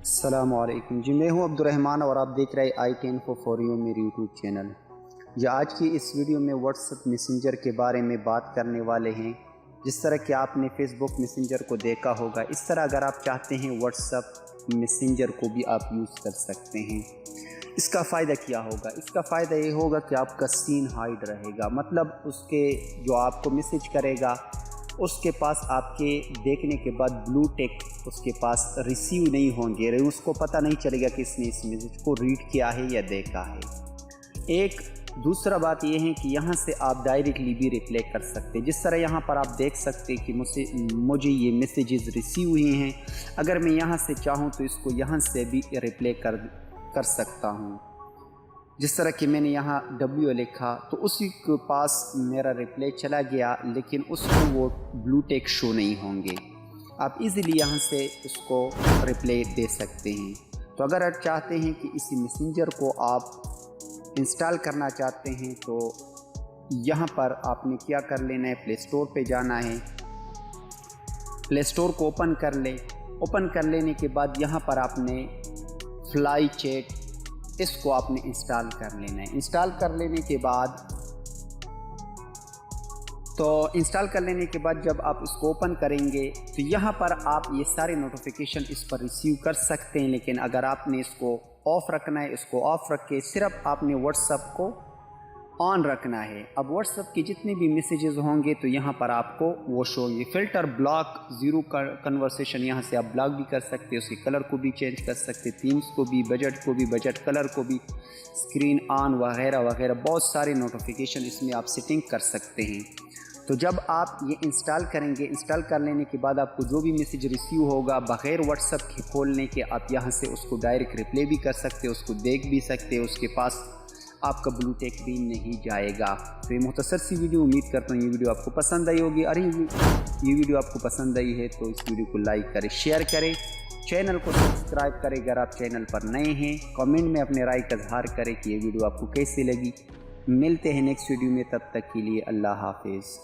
السلام علیکم جی، میں ہوں عبدالرحمن اور آپ دیکھ رہے IT Info for You میری یوٹیوب چینل۔ یہ آج کی اس ویڈیو میں واٹس ایپ میسنجر کے بارے میں بات کرنے والے ہیں۔ جس طرح کہ آپ نے فیس بک میسنجر کو دیکھا ہوگا، اس طرح اگر آپ چاہتے ہیں واٹس ایپ میسنجر کو بھی آپ یوز کر سکتے ہیں۔ اس کا فائدہ کیا ہوگا؟ اس کا فائدہ یہ ہوگا کہ آپ کا سین ہائڈ رہے گا، مطلب اس کے جو آپ کو میسیج کرے گا اس کے پاس آپ کے دیکھنے کے بعد بلو ٹیک اس کے پاس ریسیو نہیں ہوں گے، اس کو پتہ نہیں چلے گا کہ اس نے اس میسیج کو ریڈ کیا ہے یا دیکھا ہے۔ ایک دوسرا بات یہ ہے کہ یہاں سے آپ ڈائریکٹلی بھی ریپلے کر سکتے ہیں۔ جس طرح یہاں پر آپ دیکھ سکتے کہ مجھے یہ میسیجز ریسیو ہوئے ہیں، اگر میں یہاں سے چاہوں تو اس کو یہاں سے بھی ریپلے کر سکتا ہوں۔ جس طرح کہ میں نے یہاں W لکھا تو اسی کے پاس میرا ریپلے چلا گیا، لیکن اس کو وہ بلو ٹیک شو نہیں ہوں گے۔ آپ ایزیلی یہاں سے اس کو ریپلے دے سکتے ہیں۔ تو اگر آپ چاہتے ہیں کہ اسی میسنجر کو آپ انسٹال کرنا چاہتے ہیں تو یہاں پر آپ نے کیا کر لینا ہے، پلے اسٹور پہ جانا ہے، پلے اسٹور کو اوپن کر لیں۔ اوپن کر لینے کے بعد یہاں پر آپ نے فلائی چیٹ اس کو آپ نے انسٹال کر لینا ہے۔ انسٹال کر لینے کے بعد جب آپ اس کو اوپن کریں گے تو یہاں پر آپ یہ سارے نوٹیفیکیشن اس پر ریسیو کر سکتے ہیں، لیکن اگر آپ نے اس کو آف رکھنا ہے، اس کو آف رکھ کے صرف آپ نے واٹس ایپ کو آن رکھنا ہے۔ اب واٹس ایپ کے جتنے بھی میسیجز ہوں گے تو یہاں پر آپ کو وہ شو ہوگی۔ فلٹر بلاک زیرو کنورسیشن یہاں سے آپ بلاک بھی کر سکتے، اس کے کلر کو بھی چینج کر سکتے، تھیمز کو بھی، بجٹ کو بھی، بجٹ کلر کو بھی، اسکرین آن وغیرہ وغیرہ، بہت سارے نوٹیفیکیشن اس میں آپ سیٹنگ کر سکتے ہیں۔ تو جب آپ یہ انسٹال کریں گے، انسٹال کر لینے کے بعد آپ کو جو بھی میسیج ریسیو ہوگا بغیر واٹس ایپ کے کھولنے کے، آپ یہاں سے اس کو ڈائریکٹ ریپلے بھی کر سکتے، اس کو دیکھ بھی سکتے، اس کے پاس آپ کا بلو ٹیک بھی نہیں جائے گا۔ تو یہ مختصر سی ویڈیو، امید کرتا ہوں یہ ویڈیو آپ کو پسند آئی ہوگی، اور یہ ویڈیو آپ کو پسند آئی ہے تو اس ویڈیو کو لائک کریں، شیئر کریں، چینل کو سبسکرائب کریں اگر آپ چینل پر نئے ہیں، کامنٹ میں اپنے رائے کا اظہار کریں کہ یہ ویڈیو آپ کو کیسی لگی۔ ملتے ہیں نیکسٹ ویڈیو میں، تب تک کے لیے اللہ حافظ۔